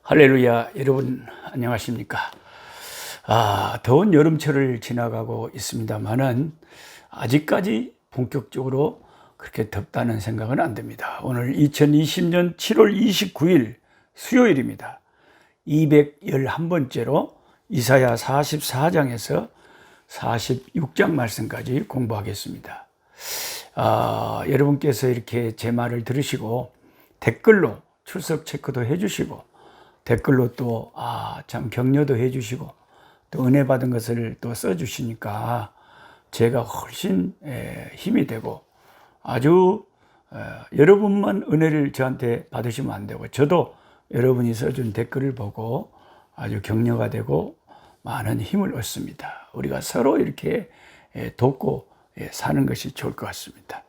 할렐루야. 여러분 안녕하십니까? 더운 여름철을 지나가고 있습니다만은 아직까지 본격적으로 그렇게 덥다는 생각은 안 듭니다. 오늘 2020년 7월 29일 수요일입니다. 211번째로 이사야 44장에서 46장 말씀까지 공부하겠습니다. 여러분께서 이렇게 제 말을 들으시고 댓글로 출석 체크도 해주시고 댓글로 또 참 격려도 해주시고 또 은혜 받은 것을 또 써주시니까 제가 훨씬 힘이 되고 아주 여러분만 은혜를 저한테 받으시면 안 되고 저도 여러분이 써준 댓글을 보고 아주 격려가 되고 많은 힘을 얻습니다. 우리가 서로 이렇게 돕고 사는 것이 좋을 것 같습니다.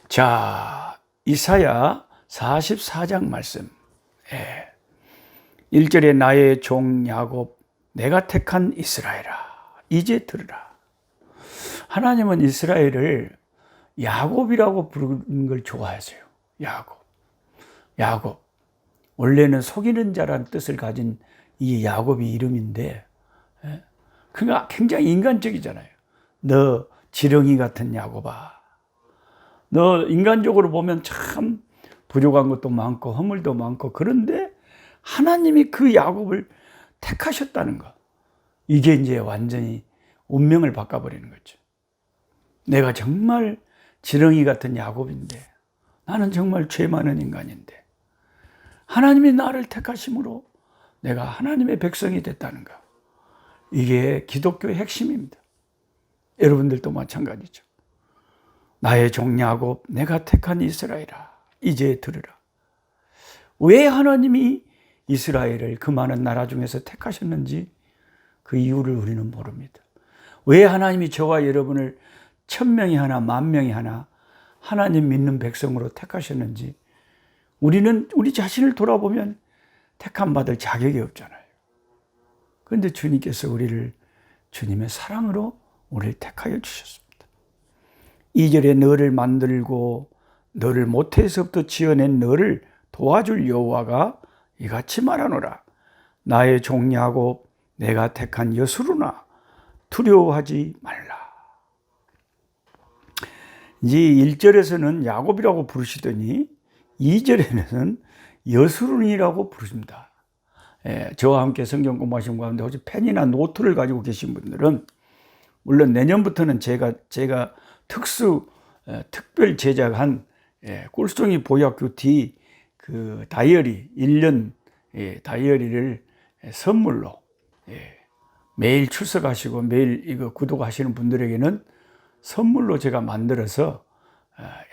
자, 이사야 44장 말씀 1절에 나의 종 야곱 내가 택한 이스라엘아 이제 들으라. 하나님은 이스라엘을 야곱이라고 부르는 걸 좋아하세요. 야곱. 원래는 속이는 자란 뜻을 가진 이 야곱이 이름인데 그가 굉장히 인간적이잖아요. 너 지렁이 같은 야곱아. 너 인간적으로 보면 참 부족한 것도 많고 허물도 많고 그런데 하나님이 그 야곱을 택하셨다는 거. 이게 이제 완전히 운명을 바꿔버리는 거죠. 내가 정말 지렁이 같은 야곱인데 나는 정말 죄 많은 인간인데 하나님이 나를 택하심으로 내가 하나님의 백성이 됐다는 거. 이게 기독교의 핵심입니다. 여러분들도 마찬가지죠. 나의 종 야곱 내가 택한 이스라엘아 이제 들으라. 왜 하나님이 이스라엘을 그 많은 나라 중에서 택하셨는지 그 이유를 우리는 모릅니다. 왜 하나님이 저와 여러분을 1000명이 하나 10,000명이 하나 하나님 믿는 백성으로 택하셨는지 우리는 우리 자신을 돌아보면 택함 받을 자격이 없잖아요. 그런데 주님께서 우리를 주님의 사랑으로 우리를 택하여 주셨습니다. 2절에 너를 만들고 너를 모태에서부터 지어낸 너를 도와줄 여호와가 이같이 말하노라. 나의 종 야곱 내가 택한 여수르나 두려워하지 말라. 이제 1절에서는 야곱이라고 부르시더니 2절에는 여수르니라고 부르십니다. 저와 함께 성경 공부하신 가운데 혹시 펜이나 노트를 가지고 계신 분들은 물론 내년부터는 제가 특별 제작한 꿀송이 보약교 뒤 그 다이어리 1년 다이어리를 선물로 매일 출석하시고 매일 이거 구독하시는 분들에게는 선물로 제가 만들어서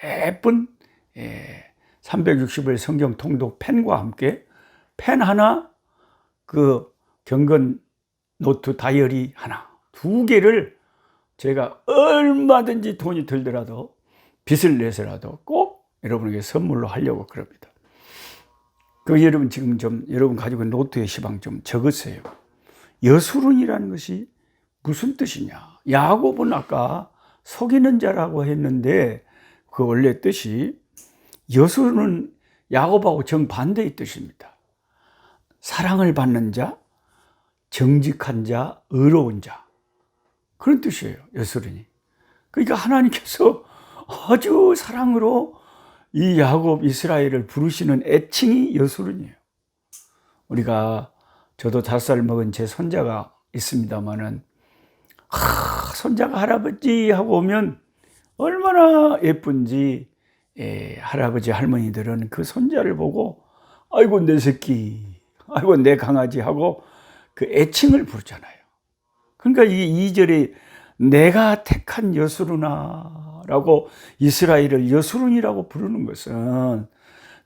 예쁜 360일 성경 통독 펜과 함께 펜 하나 그 경건 노트 다이어리 하나 2개를 제가 얼마든지 돈이 들더라도 빚을 내서라도 꼭 여러분에게 선물로 하려고 그럽니다. 여러분 지금 좀 여러분 가지고 노트에 시방 좀 적으세요. 여수른이라는 것이 무슨 뜻이냐? 야곱은 아까 속이는 자라고 했는데 그 원래 뜻이 여수는 야곱하고 정반대의 뜻입니다. 사랑을 받는 자, 정직한 자, 의로운 자 그런 뜻이에요. 여수른이. 그러니까 하나님께서 아주 사랑으로 이 야곱 이스라엘을 부르시는 애칭이 여수른이에요. 우리가 저도 5살 먹은 제 손자가 있습니다만은 손자가 할아버지 하고 오면 얼마나 예쁜지 할아버지 할머니들은 그 손자를 보고 아이고 내 새끼 아이고 내 강아지 하고 그 애칭을 부르잖아요. 그러니까 이 2절에 내가 택한 여수르나라고 이스라엘을 여수른이라고 부르는 것은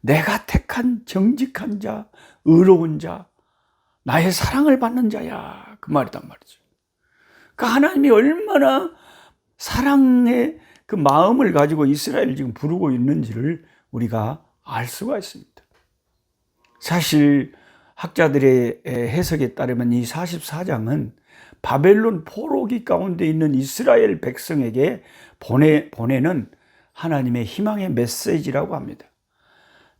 내가 택한 정직한 자, 의로운 자, 나의 사랑을 받는 자야 그 말이단 말이죠. 그러니까 하나님이 얼마나 사랑의 그 마음을 가지고 이스라엘을 지금 부르고 있는지를 우리가 알 수가 있습니다. 사실 학자들의 해석에 따르면 이 44장은 바벨론 포로기 가운데 있는 이스라엘 백성에게 보내는 하나님의 희망의 메시지라고 합니다.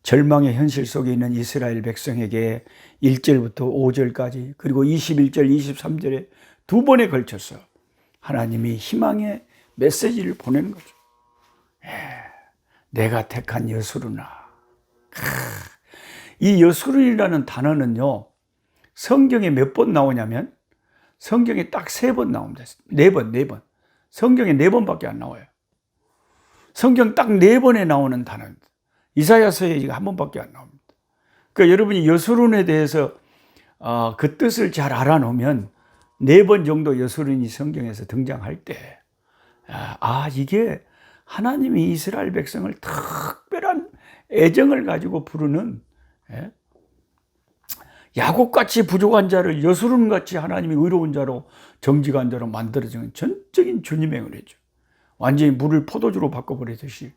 절망의 현실 속에 있는 이스라엘 백성에게 1절부터 5절까지 그리고 21절, 23절에 두 번에 걸쳐서 하나님이 희망의 메시지를 보내는 거죠. 내가 택한 여수르나. 이 여수르이라는 단어는요, 성경에 몇 번 나오냐면 성경에 딱 3번 나옵니다. 4번. 성경에 4번밖에 안 나와요. 성경 딱 4번에 나오는 단어입니다. 이사야서에 1번밖에 안 나옵니다. 그러니까 여러분이 여수론에 대해서 그 뜻을 잘 알아놓으면 4번 정도 여수론이 성경에서 등장할 때 이게 하나님이 이스라엘 백성을 특별한 애정을 가지고 부르는 야곱같이 부족한 자를 여수론같이 하나님이 의로운 자로 정직한 자로 만들어주는 전적인 주님의 은혜죠. 완전히 물을 포도주로 바꿔버리듯이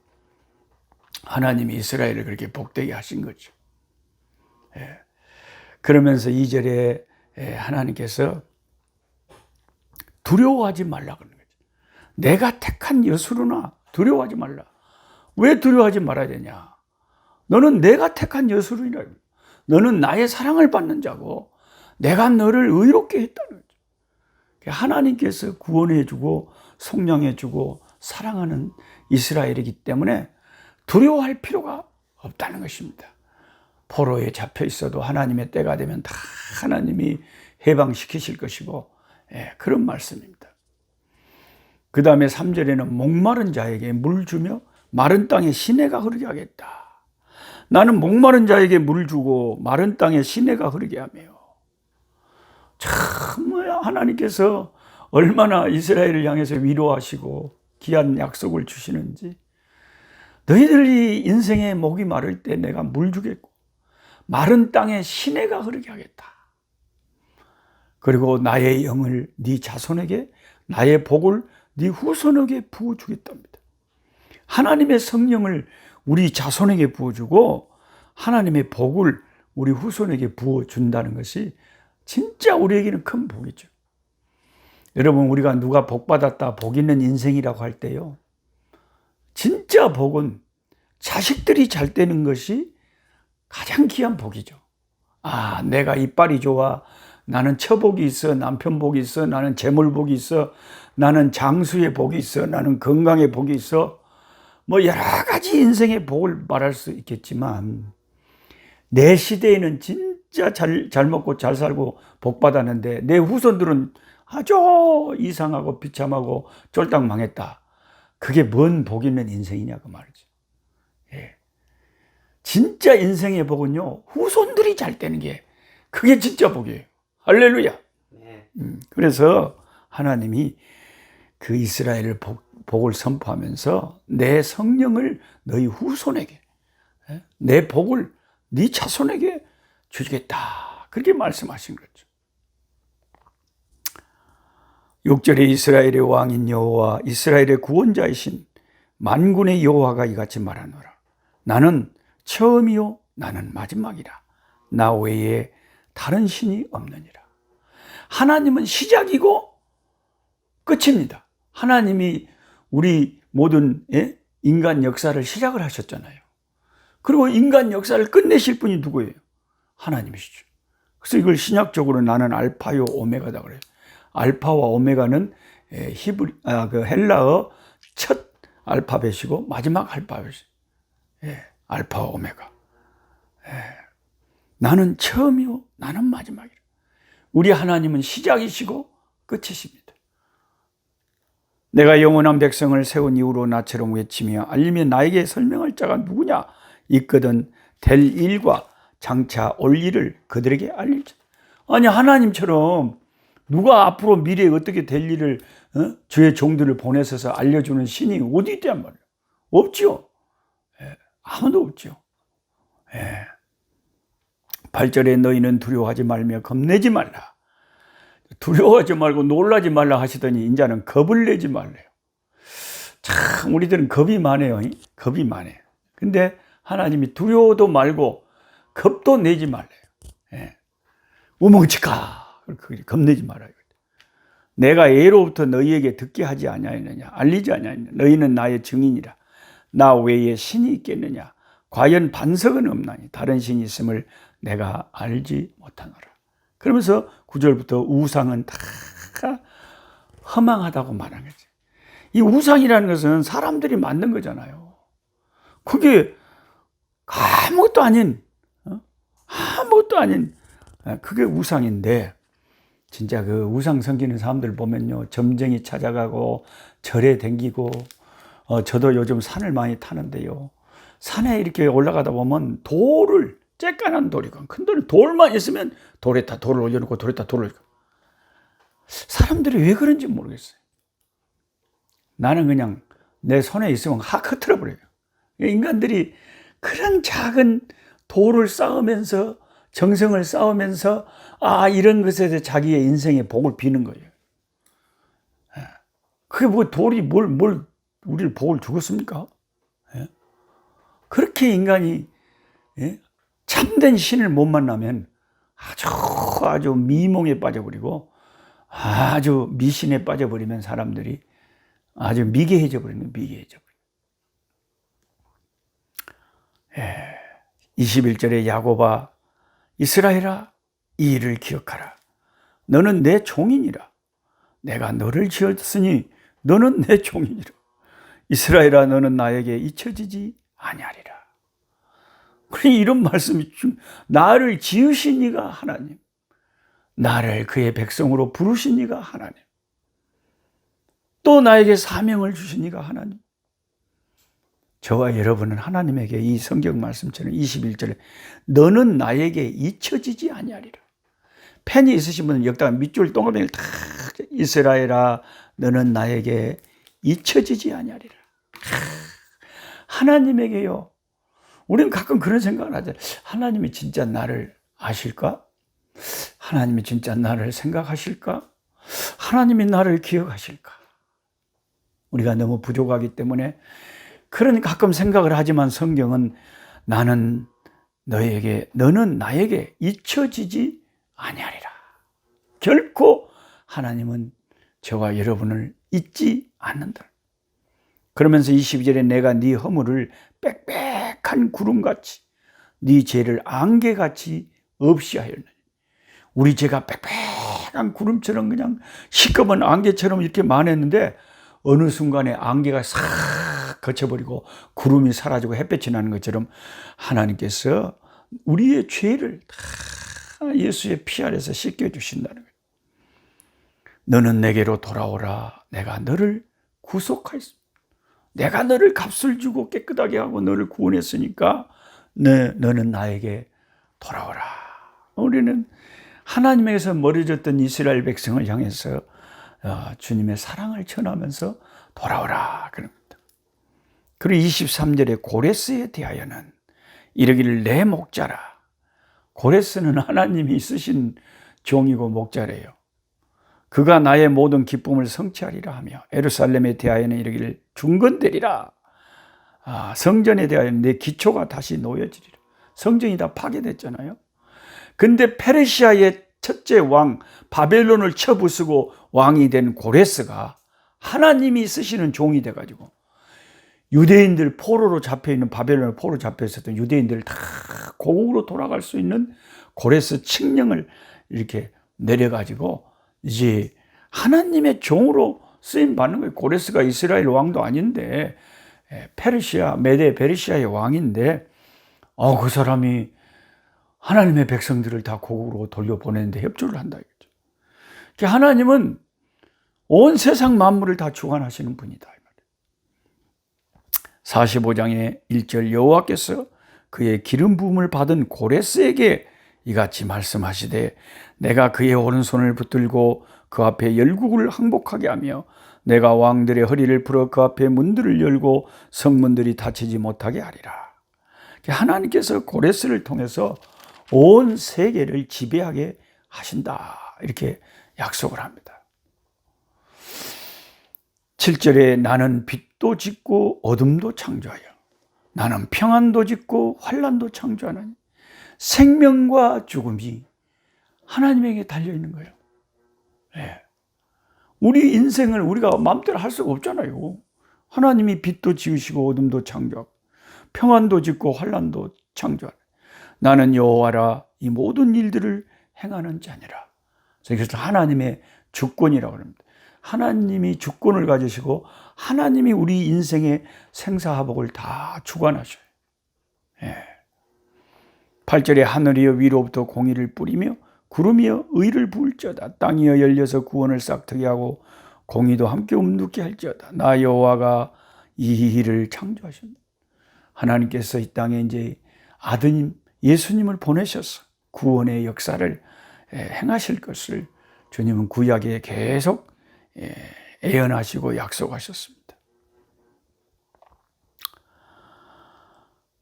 하나님이 이스라엘을 그렇게 복되게 하신 거죠. 그러면서 2절에 하나님께서 두려워하지 말라 그러는 거죠. 내가 택한 여수르나 두려워하지 말라. 왜 두려워하지 말아야 되냐? 너는 내가 택한 여수르이라. 너는 나의 사랑을 받는 자고 내가 너를 의롭게 했다는 거죠. 하나님께서 구원해주고 속량해주고 사랑하는 이스라엘이기 때문에 두려워할 필요가 없다는 것입니다. 포로에 잡혀 있어도 하나님의 때가 되면 다 하나님이 해방시키실 것이고 그런 말씀입니다. 그 다음에 3절에는 목마른 자에게 물 주며 마른 땅에 시내가 흐르게 하겠다. 나는 목마른 자에게 물 주고 마른 땅에 시내가 흐르게 하며. 참 하나님께서 얼마나 이스라엘을 향해서 위로하시고 귀한 약속을 주시는지. 너희들이 인생의 목이 마를 때 내가 물 주겠고 마른 땅에 시내가 흐르게 하겠다. 그리고 나의 영을 네 자손에게 나의 복을 네 후손에게 부어주겠답니다. 하나님의 성령을 우리 자손에게 부어주고 하나님의 복을 우리 후손에게 부어준다는 것이 진짜 우리에게는 큰 복이죠. 여러분, 우리가 누가 복받았다, 복 있는 인생이라고 할 때요, 진짜 복은 자식들이 잘 되는 것이 가장 귀한 복이죠. 내가 이빨이 좋아, 나는 처복이 있어, 남편 복이 있어, 나는 재물 복이 있어, 나는 장수의 복이 있어, 나는 건강의 복이 있어, 여러 가지 인생의 복을 말할 수 있겠지만 내 시대에는 진짜 잘 먹고 잘 살고 복 받았는데 내 후손들은 아주 이상하고 비참하고 쫄딱 망했다. 그게 뭔 복 있는 인생이냐 그 말이죠. 진짜 인생의 복은요, 후손들이 잘 되는 게 그게 진짜 복이에요. 할렐루야. 그래서 하나님이 그 이스라엘을 복을 선포하면서 내 성령을 너희 후손에게, 내 복을 네 자손에게 주겠다. 그렇게 말씀하신 거죠. 6절에 이스라엘의 왕인 여호와 이스라엘의 구원자이신 만군의 여호와가 이같이 말하노라. 나는 처음이요 나는 마지막이라. 나 외에 다른 신이 없느니라. 하나님은 시작이고 끝입니다. 하나님이 우리 모든 인간 역사를 시작을 하셨잖아요. 그리고 인간 역사를 끝내실 분이 누구예요? 하나님이시죠. 그래서 이걸 신약적으로 나는 알파요 오메가다 그래요. 알파와 오메가는 그 헬라어 첫 알파벳이고 마지막 알파벳이에요. 알파와 오메가. 나는 처음이요 나는 마지막이라. 우리 하나님은 시작이시고 끝이십니다. 내가 영원한 백성을 세운 이후로 나처럼 외치며 알리며 나에게 설명할 자가 누구냐? 있거든 될 일과 장차 올 일을 그들에게 알릴지. 아니, 하나님처럼 누가 앞으로 미래에 어떻게 될 일을 주의 종들을 보내셔서 알려주는 신이 어디 있단 말이에요? 없죠. 아무도 없죠. 8절에 너희는 두려워하지 말며 겁내지 말라. 두려워하지 말고 놀라지 말라 하시더니 이제는 겁을 내지 말래요. 참 우리들은 겁이 많아요. 겁이 많아요. 근데 하나님이 두려워도 말고 겁도 내지 말래요. 우멍치카 겁내지 말아요. 내가 예로부터 너희에게 듣게 하지 아니하였느냐 알리지 아니하였느냐 너희는 나의 증인이라. 나 외에 신이 있겠느냐 과연 반석은 없나니 다른 신이 있음을 내가 알지 못하노라. 그러면서 9절부터 우상은 다 허망하다고 말한 거지. 이 우상이라는 것은 사람들이 만든 거잖아요. 그게 아무것도 아닌 그게 우상인데, 진짜 그 우상 섬기는 사람들 보면요, 점쟁이 찾아가고 절에 댕기고, 저도 요즘 산을 많이 타는데요, 산에 이렇게 올라가다 보면 돌을, 쬐깐한 돌이고 큰 돌만 있으면 돌에다 돌을 올려놓고 돌에다 돌을 올려놓고. 사람들이 왜 그런지 모르겠어요. 나는 그냥 내 손에 있으면 확 흐트러 버려요. 인간들이 그런 작은 돌을 쌓으면서, 정성을 쌓으면서 이런 것에 대해 자기의 인생의 복을 비는 거예요. 그게 뭐 돌이 뭘 우리를 복을 주겠습니까? 그렇게 인간이 참된 신을 못 만나면 아주 미몽에 빠져버리고, 아주 미신에 빠져버리면 사람들이 아주 미개해져 버리는, 21절에 야곱아, 이스라엘아, 이 일을 기억하라. 너는 내 종이니라. 내가 너를 지었으니 너는 내 종이니라. 이스라엘아, 너는 나에게 잊혀지지 아니하리라. 그러니 이런 말씀이, 나를 지으신 이가 하나님, 나를 그의 백성으로 부르신 이가 하나님, 또 나에게 사명을 주신 이가 하나님. 저와 여러분은 하나님에게 이 성경 말씀처럼 21절에 너는 나에게 잊혀지지 아니하리라. 펜이 있으신 분은 여기다가 밑줄 동그라미를 탁, 이스라엘아, 너는 나에게 잊혀지지 아니하리라. 하나님에게요, 우리는 가끔 그런 생각을 하죠. 하나님이 진짜 나를 아실까? 하나님이 진짜 나를 생각하실까? 하나님이 나를 기억하실까? 우리가 너무 부족하기 때문에 그런 가끔 생각을 하지만, 성경은 너는 나에게 잊혀지지 아니하리라. 결코 하나님은 저와 여러분을 잊지 않는다. 그러면서 22절에 내가 네 허물을 빽빽한 구름같이, 네 죄를 안개같이 없이 하였느니. 우리 죄가 빽빽한 구름처럼 그냥 시꺼먼 안개처럼 이렇게 많았는데, 어느 순간에 안개가 싹 거쳐버리고 구름이 사라지고 햇볕이 나는 것처럼 하나님께서 우리의 죄를 다 예수의 피 아래서 씻겨주신다는 거예요. 너는 내게로 돌아오라. 내가 너를 구속하였습니다. 내가 너를 값을 주고 깨끗하게 하고 너를 구원했으니까 너는 나에게 돌아오라. 우리는 하나님에게서 멀어졌던 이스라엘 백성을 향해서 주님의 사랑을 전하면서 돌아오라 그럽니다. 그리고 23절에 고레스에 대하여는 이르기를 내 목자라. 고레스는 하나님이 쓰신 종이고 목자래요. 그가 나의 모든 기쁨을 성취하리라 하며, 예루살렘에 대하여는 이르기를 중건되리라. 성전에 대하여는 내 기초가 다시 놓여지리라. 성전이 다 파괴됐잖아요. 근데 페르시아의 첫째 왕 바벨론을 쳐부수고 왕이 된 고레스가 하나님이 쓰시는 종이 돼가지고, 유대인들 포로로 잡혀있는, 바벨론에 포로로 잡혀있었던 유대인들을 다 고국으로 돌아갈 수 있는 고레스 칙령을 이렇게 내려가지고 이제 하나님의 종으로 쓰임 받는 거예요. 고레스가 이스라엘 왕도 아닌데, 메데 페르시아의 왕인데, 그 사람이 하나님의 백성들을 다 고국으로 돌려보내는데 협조를 한다 이거죠. 그러니까 하나님은 온 세상 만물을 다 주관하시는 분이다. 45장의 1절, 여호와께서 그의 기름 부음을 받은 고레스에게 이같이 말씀하시되, 내가 그의 오른손을 붙들고 그 앞에 열국을 항복하게 하며, 내가 왕들의 허리를 풀어 그 앞에 문들을 열고 성문들이 닫히지 못하게 하리라. 하나님께서 고레스를 통해서 온 세계를 지배하게 하신다, 이렇게 약속을 합니다. 7절에 나는 빛도 짓고 어둠도 창조하여, 나는 평안도 짓고 환난도 창조하나니. 생명과 죽음이 하나님에게 달려있는 거예요. 우리 인생을 우리가 마음대로 할 수가 없잖아요. 하나님이 빛도 지으시고 어둠도 창조하고, 평안도 짓고 환난도 창조하라. 나는 여호와라 이 모든 일들을 행하는 자니라. 그래서 하나님의 주권이라고 합니다. 하나님이 주권을 가지시고 하나님이 우리 인생의 생사화복을 다 주관하셔요. 8절에 하늘이여 위로부터 공의를 뿌리며 구름이여 의를 부을지어다. 땅이여 열려서 구원을 싹트게 하고 공의도 함께 움눕게 할지어다. 나 여호와가 이 일을 창조하십니다. 하나님께서 이 땅에 이제 아드님 예수님을 보내셔서 구원의 역사를 행하실 것을 주님은 구약에 계속 예언하시고 약속하셨습니다.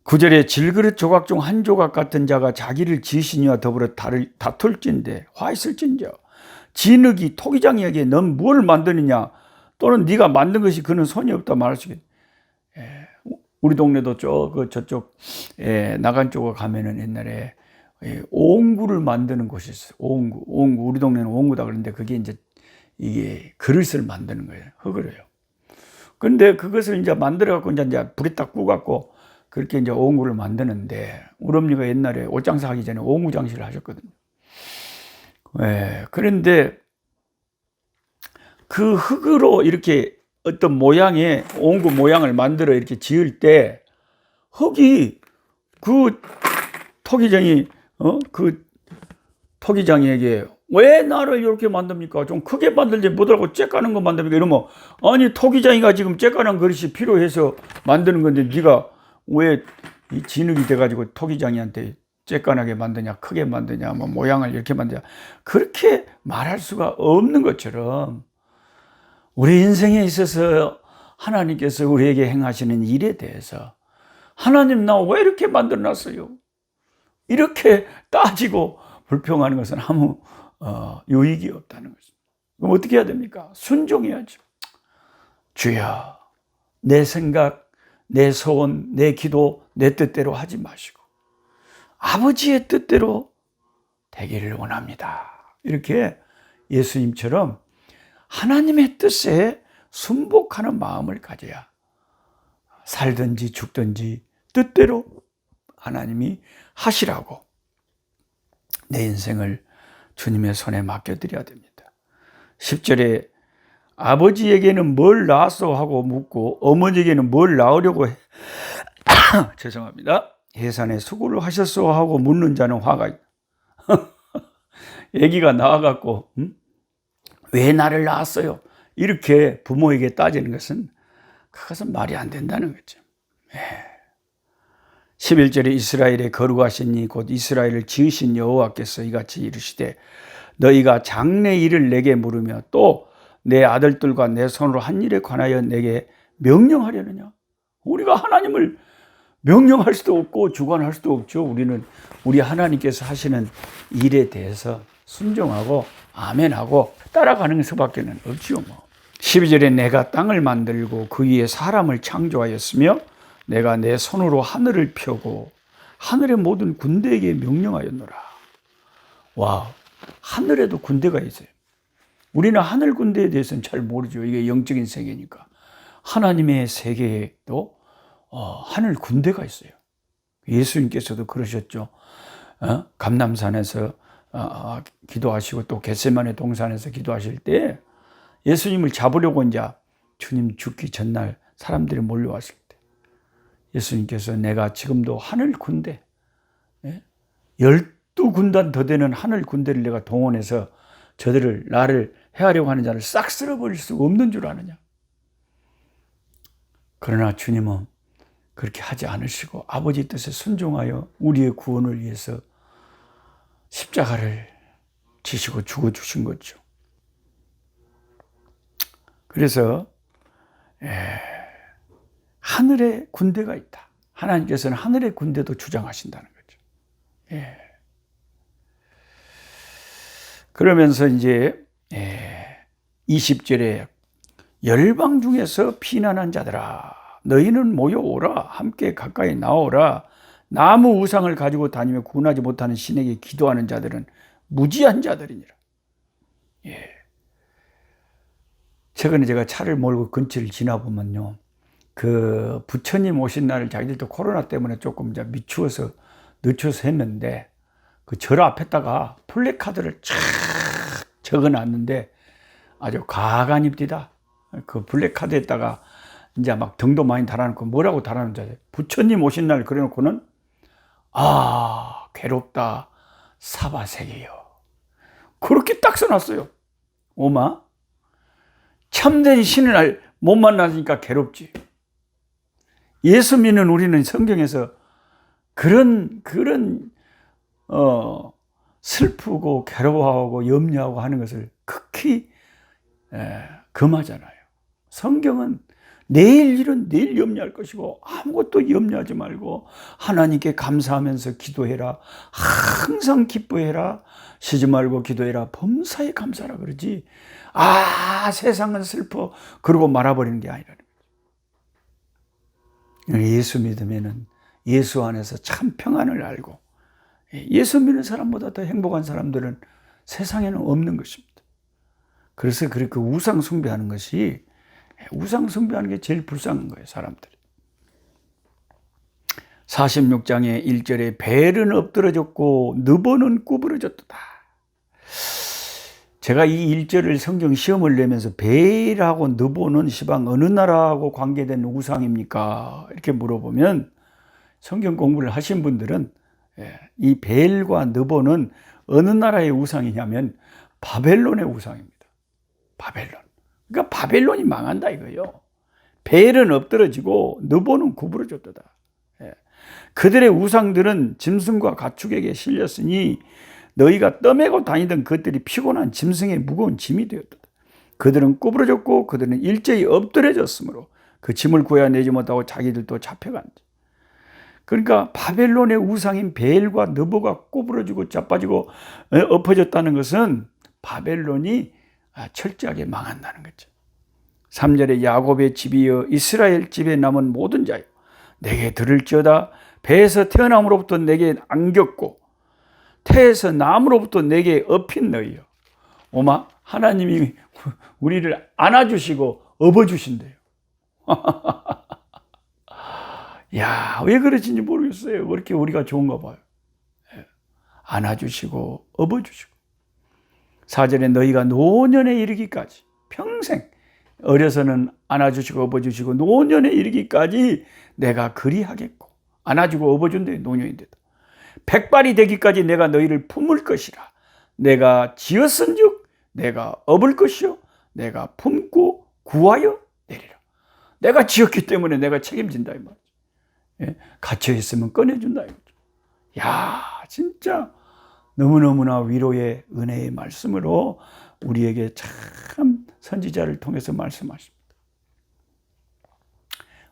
9절에 질그릇 조각 중 한 조각 같은 자가 자기를 지신이와 더불어 다툴진대 화 있을진저 진흙이 토기장이에게 넌 무엇을 만드느냐 또는 네가 만든 것이 그는 손이 없다 말하시겠. 우리 동네도 저쪽 나간 쪽에 가면은 옛날에 옹구를 만드는 곳이 있어요. 옹구 우리 동네는 옹구다 그러는데 그게 이제 이게 그릇을 만드는 거예요. 흙으로요. 근데 그것을 이제 만들어 갖고 이제 불에 딱 구워 갖고 그렇게 이제 옹구를 만드는데 우리 어머니가 옛날에 옷장사 하기 전에 옹구 장식을 하셨거든요. 그런데 그 흙으로 이렇게 어떤 모양의 옹구 모양을 만들어 이렇게 지을 때 흙이 그 토기장이 그 토기장에게 왜 나를 이렇게 만듭니까? 좀 크게 만들지 못하고 쬐까는 거 만듭니까? 이러면 아니 토기장이가 지금 쬐까는 그릇이 필요해서 만드는 건데 네가 왜 이 진흙이 돼가지고 토기장이한테 쬐깐하게 만드냐 크게 만드냐 뭐 모양을 이렇게 만드냐 그렇게 말할 수가 없는 것처럼 우리 인생에 있어서 하나님께서 우리에게 행하시는 일에 대해서 하나님 나 왜 이렇게 만들어놨어요? 이렇게 따지고 불평하는 것은 아무 유익이 없다는 거죠. 그럼 어떻게 해야 됩니까? 순종해야죠. 주여 내 생각, 내 소원, 내 기도, 내 뜻대로 하지 마시고 아버지의 뜻대로 되기를 원합니다. 이렇게 예수님처럼 하나님의 뜻에 순복하는 마음을 가져야 살든지 죽든지 뜻대로 하나님이 하시라고 내 인생을 주님의 손에 맡겨드려야 됩니다. 10절에 아버지에게는 뭘 낳았소 하고 묻고 어머니에게는 뭘 낳으려고 죄송합니다. 해산에 수고를 하셨소 하고 묻는 자는 화가 있다. 아기가 나와갖고 왜 나를 낳았어요? 이렇게 부모에게 따지는 것은 그것은 말이 안 된다는 거죠. 11절에 이스라엘의 거룩하신 이 곧 이스라엘을 지으신 여호와께서 이같이 이르시되 너희가 장래 일을 내게 물으며 또 내 아들들과 내 손으로 한 일에 관하여 내게 명령하려느냐? 우리가 하나님을 명령할 수도 없고 주관할 수도 없죠. 우리는 우리 하나님께서 하시는 일에 대해서 순종하고 아멘하고 따라가는 수밖에 없지요. 12절에 내가 땅을 만들고 그 위에 사람을 창조하였으며 내가 내 손으로 하늘을 펴고 하늘의 모든 군대에게 명령하였노라. 와, 하늘에도 군대가 있어요. 우리는 하늘 군대에 대해서는 잘 모르죠. 이게 영적인 세계니까. 하나님의 세계에도 하늘 군대가 있어요. 예수님께서도 그러셨죠. 감람산에서 기도하시고 또 겟세마네 동산에서 기도하실 때 예수님을 잡으려고 이제 주님 죽기 전날 사람들이 몰려왔을 때 예수님께서 내가 지금도 하늘 군대 12군단 더 되는 하늘 군대를 내가 동원해서 저들을 나를 해하려고 하는 자를 싹 쓸어버릴 수 없는 줄 아느냐. 그러나 주님은 그렇게 하지 않으시고 아버지 뜻에 순종하여 우리의 구원을 위해서 십자가를 지시고 죽어주신 거죠. 그래서 하늘에 군대가 있다. 하나님께서는 하늘의 군대도 주장하신다는 거죠. 그러면서 이제 20절에 열방 중에서 피난한 자들아 너희는 모여오라 함께 가까이 나오라 나무 우상을 가지고 다니며 구원하지 못하는 신에게 기도하는 자들은 무지한 자들이니라. 최근에 제가 차를 몰고 근처를 지나보면요 그 부처님 오신 날을 자기들도 코로나 때문에 조금 이제 늦춰서 했는데 그 절 앞에다가 플래카드를 쫙 적어놨는데 아주 가관입디다. 그 플래카드에다가 이제 막 등도 많이 달아놓고 뭐라고 달아놓는지 부처님 오신 날 그래놓고는 괴롭다 사바세계요. 그렇게 딱 써놨어요. 오마 참된 신을 못 만나니까 괴롭지. 예수 믿는 우리는 성경에서 그런 슬프고 괴로워하고 염려하고 하는 것을 극히 금하잖아요. 성경은 내일 일은 내일 염려할 것이고 아무것도 염려하지 말고 하나님께 감사하면서 기도해라. 항상 기뻐해라. 쉬지 말고 기도해라. 범사에 감사하라 그러지. 세상은 슬퍼 그러고 말아버리는 게 아니라는 거죠. 예수 믿으면은 예수 안에서 참 평안을 알고 예수 믿는 사람보다 더 행복한 사람들은 세상에는 없는 것입니다. 그래서 그렇게 우상 숭배하는 게 제일 불쌍한 거예요, 사람들이. 46장의 1절에 벨은 엎드러졌고 느보는 구부러졌도다. 제가 이 1절을 성경 시험을 내면서 벨하고 느보는 시방 어느 나라하고 관계된 우상입니까? 이렇게 물어보면 성경 공부를 하신 분들은 이 벨과 느보는 어느 나라의 우상이냐면 바벨론의 우상입니다. 바벨론. 그러니까 바벨론이 망한다 이거예요. 벨은 엎드러지고 느보는 구부러졌도다. 그들의 우상들은 짐승과 가축에게 실렸으니 너희가 떠매고 다니던 것들이 피곤한 짐승의 무거운 짐이 되었다. 그들은 구부러졌고 그들은 일제히 엎드려졌으므로 그 짐을 구해내지 못하고 자기들도 잡혀간다. 그러니까 바벨론의 우상인 벨과 느보가 구부러지고 자빠지고 엎어졌다는 것은 바벨론이 철저하게 망한다는 거죠. 3절에 야곱의 집이여 이스라엘 집에 남은 모든 자여 내게 들을지어다. 배에서 태어남으로부터 내게 안겼고 태에서 남으로부터 내게 업힌 너희여. 오마 하나님이 우리를 안아주시고 업어주신대요. 야, 왜 그러신지 모르겠어요. 왜 이렇게 우리가 좋은가 봐요. 안아주시고 업어주시고. 4절에 너희가 노년에 이르기까지 평생 어려서는 안아주시고 업어주시고 노년에 이르기까지 내가 그리하겠고 안아주고 업어준대. 노년인데도 백발이 되기까지 내가 너희를 품을 것이라. 내가 지었은즉 내가 업을 것이요 내가 품고 구하여 내리라. 내가 지었기 때문에 내가 책임진다 이 말이죠. 갇혀 있으면 꺼내준다 이 말이죠. 야, 진짜 너무너무나 위로의 은혜의 말씀으로 우리에게 참 선지자를 통해서 말씀하십니다.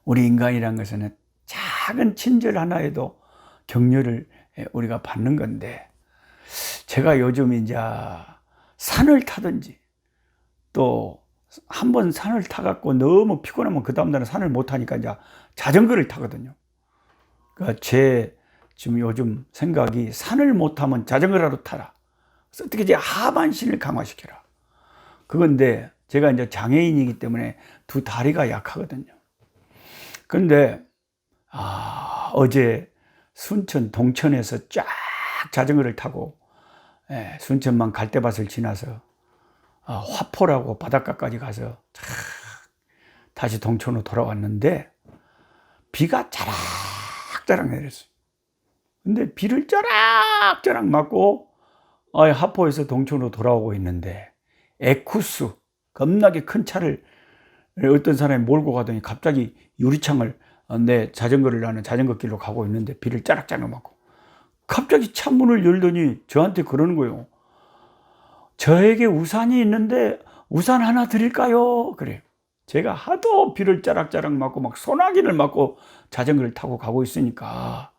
우리 인간이란 것은 작은 친절 하나에도 격려를 우리가 받는 건데, 제가 요즘 이제 산을 타든지 또 한 번 산을 타갖고 너무 피곤하면 그 다음날은 산을 못 타니까 이제 자전거를 타거든요. 그러니까 제 지금 요즘 생각이 산을 못 타면 자전거라도 타라. 그래서 어떻게 이제 하반신을 강화시켜라. 그건데 제가 이제 장애인이기 때문에 두 다리가 약하거든요. 그런데 어제 순천 동천에서 쫙 자전거를 타고 순천만 갈대밭을 지나서 화포라고 바닷가까지 가서 다시 동천으로 돌아왔는데 비가 자락자락 내렸어요. 근데 비를 쩌락쩌락 맞고 하포에서 동천으로 돌아오고 있는데 에쿠스 겁나게 큰 차를 어떤 사람이 몰고 가더니 갑자기 유리창을 내 자전거를 나는 자전거 길로 가고 있는데 비를 짜락짜락 맞고 갑자기 차 문을 열더니 저한테 그러는 거예요. 저에게 우산이 있는데 우산 하나 드릴까요? 그래요. 제가 하도 비를 짜락짜락 맞고 막 소나기를 맞고 자전거를 타고 가고 있으니까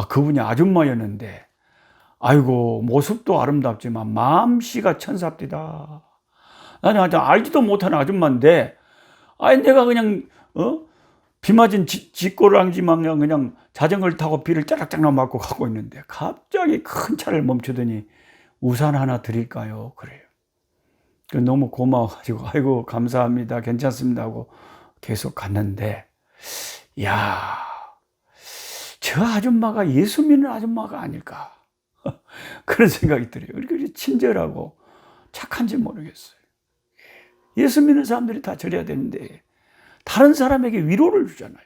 그분이 아줌마였는데 아이고 모습도 아름답지만 마음씨가 천사입니다. 나는 알지도 못하는 아줌마인데 내가 그냥 비 맞은 쥐꼬랑지만 그냥 자전거를 타고 비를 짜락짜락 맞고 가고 있는데 갑자기 큰 차를 멈추더니 우산 하나 드릴까요? 그래요. 너무 고마워가지고 아이고 감사합니다 괜찮습니다 하고 계속 갔는데 야, 저 아줌마가 예수 믿는 아줌마가 아닐까. 그런 생각이 들어요. 그렇게 친절하고 착한지 모르겠어요. 예수 믿는 사람들이 다 저래야 되는데 다른 사람에게 위로를 주잖아요.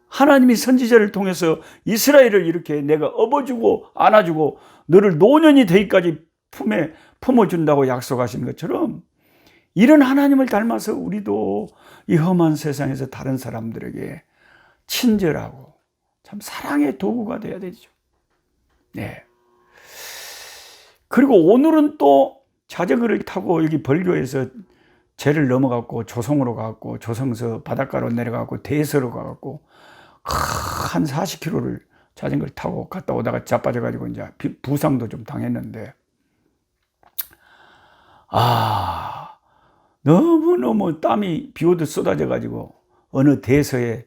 하나님이 선지자를 통해서 이스라엘을 이렇게 내가 업어주고 안아주고 너를 노년이 되기까지 품에 품어준다고 약속하신 것처럼 이런 하나님을 닮아서 우리도 이 험한 세상에서 다른 사람들에게 친절하고 참 사랑의 도구가 돼야 되죠. 네. 그리고 오늘은 또 자전거를 타고 여기 벌교에서 제를 넘어갔고 조성으로 가고 조성서 바닷가로 내려가고 대서로 가고 한 40km를 자전거를 타고 갔다 오다가 자빠져가지고 이제 부상도 좀 당했는데, 너무너무 땀이 비 오듯 쏟아져가지고 어느 대서에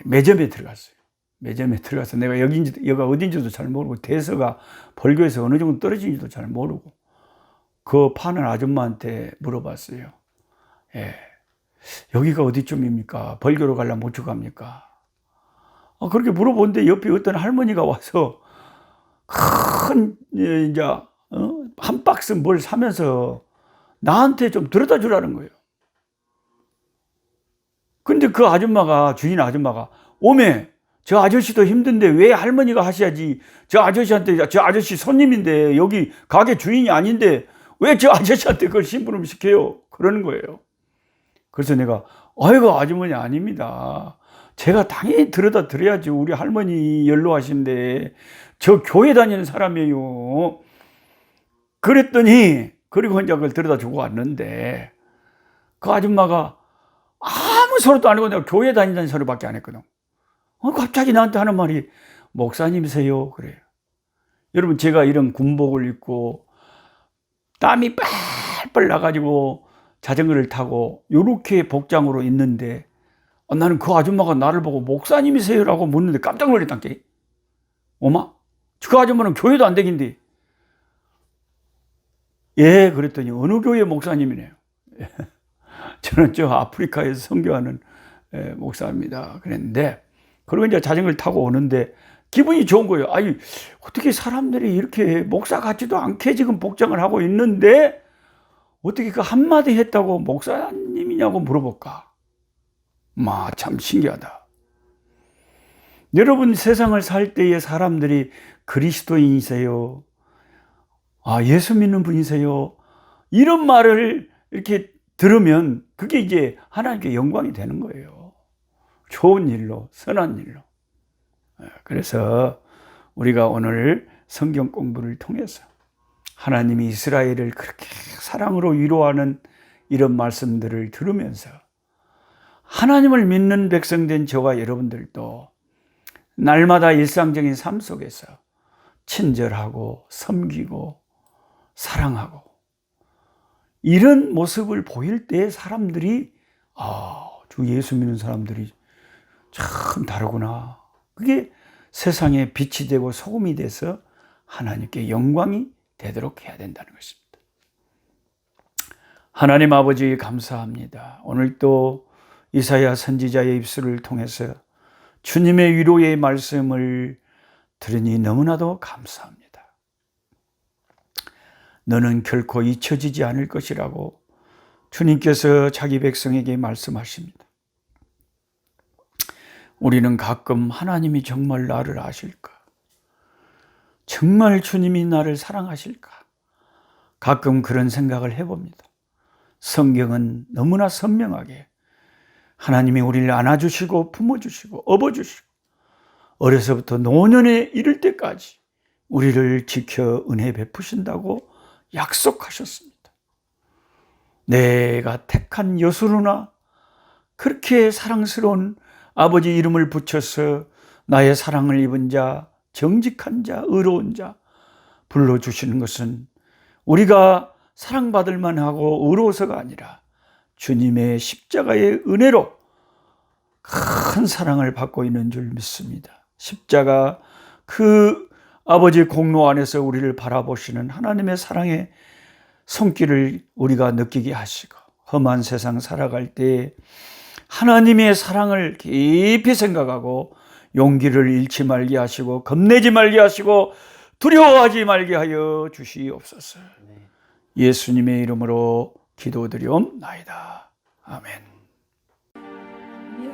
매점에 들어갔어요. 매점에 들어가서 내가 여기가 어딘지도 잘 모르고 대서가 벌교에서 어느 정도 떨어진지도 잘 모르고 그 파는 아줌마한테 물어봤어요. 여기가 어디쯤입니까? 벌교로 가려면 어떻게 갑니까? 그렇게 물어보는데 옆에 어떤 할머니가 와서 큰 이제 한 박스 뭘 사면서 나한테 좀 들여다 주라는 거예요. 근데 그 아줌마가, 주인 아줌마가, 오메, 저 아저씨도 힘든데 왜 할머니가 하셔야지. 저 아저씨한테, 저 아저씨 손님인데 여기 가게 주인이 아닌데 왜 저 아저씨한테 그걸 심부름 시켜요? 그러는 거예요. 그래서 내가, 아이고, 아주머니 아닙니다. 제가 당연히 들여다 드려야지. 우리 할머니 연로하신데 저 교회 다니는 사람이에요. 그랬더니, 그리고 이제 그걸 들여다 주고 왔는데 그 아줌마가 아무 소리도 안 하고 내가 교회 다닌다는 소리밖에 안 했거든. 갑자기 나한테 하는 말이 목사님이세요? 그래요. 여러분, 제가 이런 군복을 입고 땀이 뻘뻘 나가지고 자전거를 타고 이렇게 복장으로 있는데 나는 그 아줌마가 나를 보고 목사님이세요? 라고 묻는데 깜짝 놀랐단 게. 어마? 그 아줌마는 교회도 안 되긴데. 예, 그랬더니 어느 교회 목사님이네요. 저는 저 아프리카에서 선교하는 목사입니다. 그랬는데, 그리고 이제 자전거를 타고 오는데 기분이 좋은 거예요. 아니, 어떻게 사람들이 이렇게 목사 같지도 않게 지금 복장을 하고 있는데 어떻게 그 한마디 했다고 목사님이냐고 물어볼까? 참 신기하다. 여러분, 세상을 살 때의 사람들이 그리스도인이세요? 예수 믿는 분이세요? 이런 말을 이렇게 들으면 그게 이제 하나님께 영광이 되는 거예요. 좋은 일로, 선한 일로. 그래서 우리가 오늘 성경 공부를 통해서 하나님이 이스라엘을 그렇게 사랑으로 위로하는 이런 말씀들을 들으면서 하나님을 믿는 백성된 저와 여러분들도 날마다 일상적인 삶 속에서 친절하고 섬기고 사랑하고 이런 모습을 보일 때 사람들이 주 예수 믿는 사람들이 참 다르구나. 그게 세상에 빛이 되고 소금이 돼서 하나님께 영광이 되도록 해야 된다는 것입니다. 하나님 아버지 감사합니다. 오늘 또 이사야 선지자의 입술을 통해서 주님의 위로의 말씀을 들으니 너무나도 감사합니다. 너는 결코 잊혀지지 않을 것이라고 주님께서 자기 백성에게 말씀하십니다. 우리는 가끔 하나님이 정말 나를 아실까? 정말 주님이 나를 사랑하실까? 가끔 그런 생각을 해봅니다. 성경은 너무나 선명하게 하나님이 우리를 안아주시고 품어주시고 업어주시고 어려서부터 노년에 이를 때까지 우리를 지켜 은혜 베푸신다고 약속하셨습니다. 내가 택한 여수루나 그렇게 사랑스러운 아버지 이름을 붙여서 나의 사랑을 입은 자, 정직한 자, 의로운 자 불러주시는 것은 우리가 사랑받을 만하고 의로워서가 아니라 주님의 십자가의 은혜로 큰 사랑을 받고 있는 줄 믿습니다. 십자가 그 아버지의 공로 안에서 우리를 바라보시는 하나님의 사랑의 손길을 우리가 느끼게 하시고 험한 세상 살아갈 때 하나님의 사랑을 깊이 생각하고 용기를 잃지 말게 하시고 겁내지 말게 하시고 두려워하지 말게 하여 주시옵소서. 예수님의 이름으로 기도드리옵나이다. 아멘.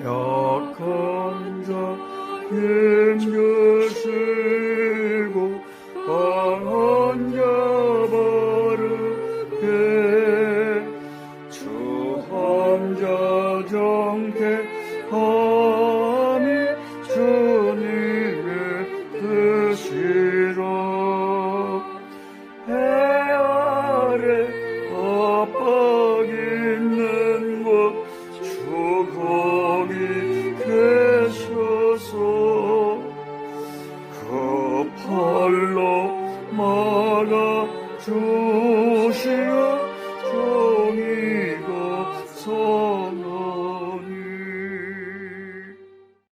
약한 자 힘주시고 강한 자 바르게 주한 자 정택함이 주님의 뜻이라. 해 아래 압박 있는 곳 주 거기 계셔서 그 팔로 막아 주시어 정의가 선하